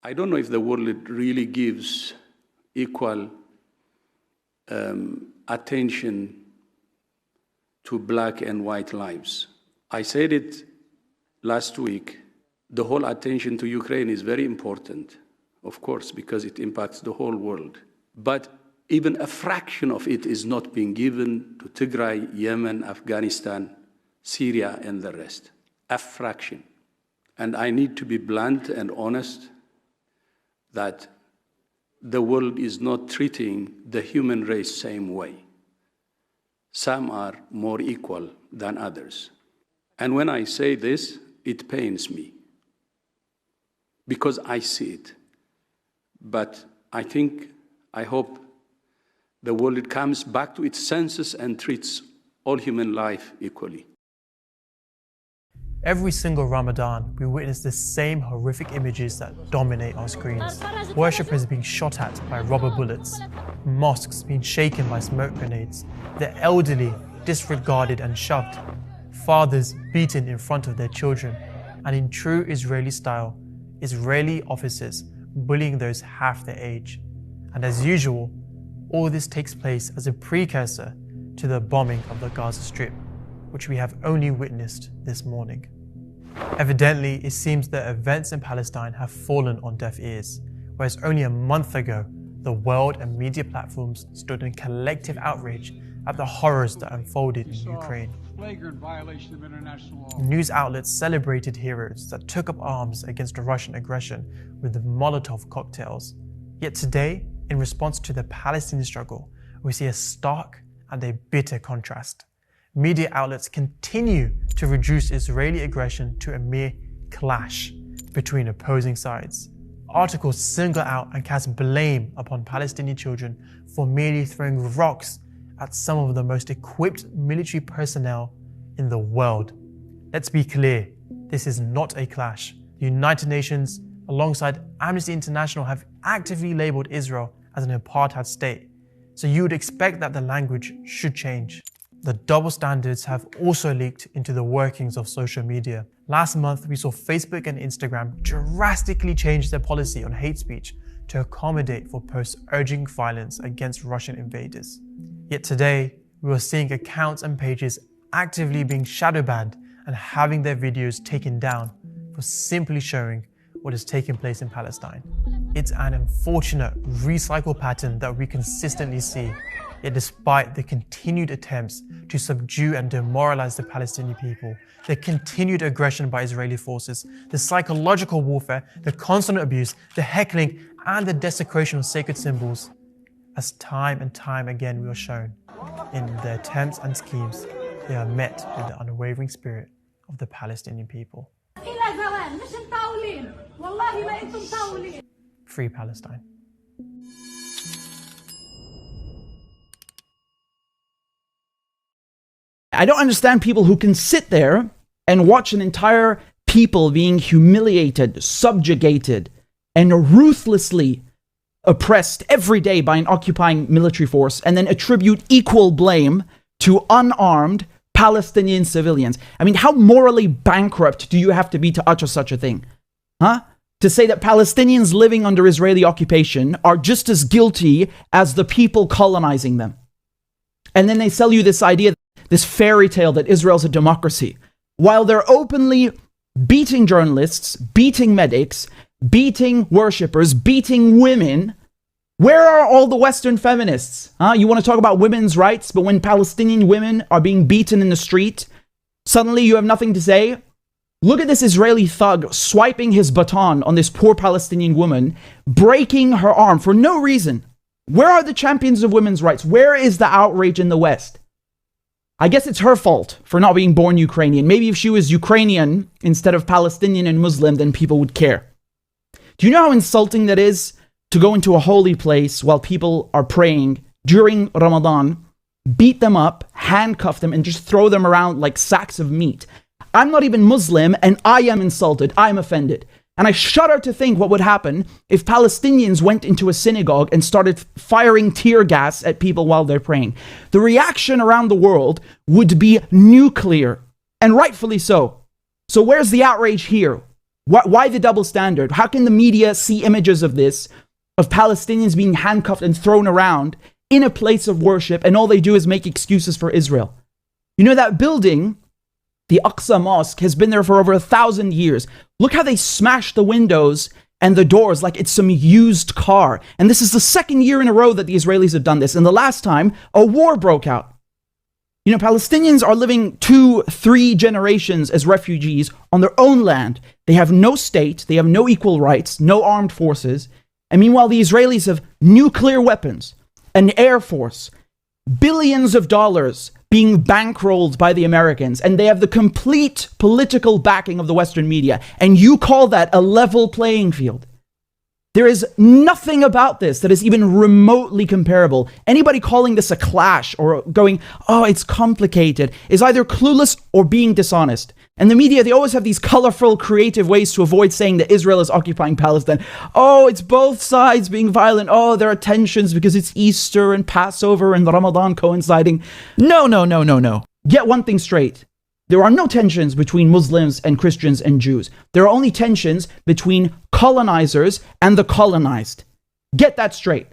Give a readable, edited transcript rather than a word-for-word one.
I don't know if the world really gives equal attention to black and white lives. I said it last week. The whole attention to Ukraine is very important, of course, because it impacts the whole world. But even a fraction of it is not being given to Tigray, Yemen, Afghanistan, Syria, and the rest. A fraction. And I need to be blunt and honest that the world is not treating the human race same way. Some are more equal than others. And when I say this, it pains me because I see it. But I hope the world comes back to its senses and treats all human life equally. Every single Ramadan, we witness the same horrific images that dominate our screens. Worshippers being shot at by rubber bullets, mosques being shaken by smoke grenades, the elderly disregarded and shoved, fathers beaten in front of their children, and in true Israeli style, Israeli officers bullying those half their age. And as usual, all this takes place as a precursor to the bombing of the Gaza Strip, which we have only witnessed this morning. Evidently, it seems that events in Palestine have fallen on deaf ears, whereas only a month ago, the world and media platforms stood in collective outrage at the horrors that unfolded in Ukraine. Flagrant violation of international law. News outlets celebrated heroes that took up arms against the Russian aggression with the Molotov cocktails. Yet today, in response to the Palestinian struggle, we see a stark and a bitter contrast. Media outlets continue to reduce Israeli aggression to a mere clash between opposing sides. Articles single out and cast blame upon Palestinian children for merely throwing rocks at some of the most equipped military personnel in the world. Let's be clear, this is not a clash. The United Nations, alongside Amnesty International, have actively labeled Israel as an apartheid state, so you would expect that the language should change. The double standards have also leaked into the workings of social media. Last month, we saw Facebook and Instagram drastically change their policy on hate speech to accommodate for posts urging violence against Russian invaders. Yet today, we are seeing accounts and pages actively being shadow banned and having their videos taken down for simply showing what is taking place in Palestine. It's an unfortunate recycle pattern that we consistently see. Yet despite the continued attempts to subdue and demoralize the Palestinian people, the continued aggression by Israeli forces, the psychological warfare, the constant abuse, the heckling, and the desecration of sacred symbols, as time and time again we are shown, in their attempts and schemes, they are met with the unwavering spirit of the Palestinian people. Free Palestine. I don't understand people who can sit there and watch an entire people being humiliated, subjugated, and ruthlessly oppressed every day by an occupying military force and then attribute equal blame to unarmed Palestinian civilians. I mean, how morally bankrupt do you have to be to utter such a thing? Huh? To say that Palestinians living under Israeli occupation are just as guilty as the people colonizing them. And then they sell you this idea, this fairy tale that Israel's a democracy, while they're openly beating journalists, beating medics, beating worshippers, beating women. Where are all the Western feminists? You want to talk about women's rights, but when Palestinian women are being beaten in the street, suddenly you have nothing to say? Look at this Israeli thug swiping his baton on this poor Palestinian woman, breaking her arm for no reason. Where are the champions of women's rights? Where is the outrage in the West? I guess it's her fault for not being born Ukrainian. Maybe if she was Ukrainian instead of Palestinian and Muslim, then people would care. Do you know how insulting that is to go into a holy place while people are praying during Ramadan, beat them up, handcuff them, and just throw them around like sacks of meat? I'm not even Muslim, and I am insulted. I'm offended. And I shudder to think what would happen if Palestinians went into a synagogue and started firing tear gas at people while they're praying. The reaction around the world would be nuclear, and rightfully so. So where's the outrage here? Why the double standard? How can the media see images of this, of Palestinians being handcuffed and thrown around in a place of worship, and all they do is make excuses for Israel? You know, that building, the Aqsa Mosque, has been there for over 1,000 years. Look how they smashed the windows and the doors like it's some used car. And this is the second year in a row that the Israelis have done this. And the last time, a war broke out. You know, Palestinians are living 2-3 generations as refugees on their own land. They have no state, they have no equal rights, no armed forces. And meanwhile, the Israelis have nuclear weapons, an air force, billions of dollars being bankrolled by the Americans, and they have the complete political backing of the Western media. And you call that a level playing field? There is nothing about this that is even remotely comparable. Anybody calling this a clash or going, oh, it's complicated, is either clueless or being dishonest. And the media, they always have these colorful, creative ways to avoid saying that Israel is occupying Palestine. Oh, it's both sides being violent. Oh, there are tensions because it's Easter and Passover and Ramadan coinciding. No. Get one thing straight. There are no tensions between Muslims and Christians and Jews. There are only tensions between colonizers and the colonized. Get that straight.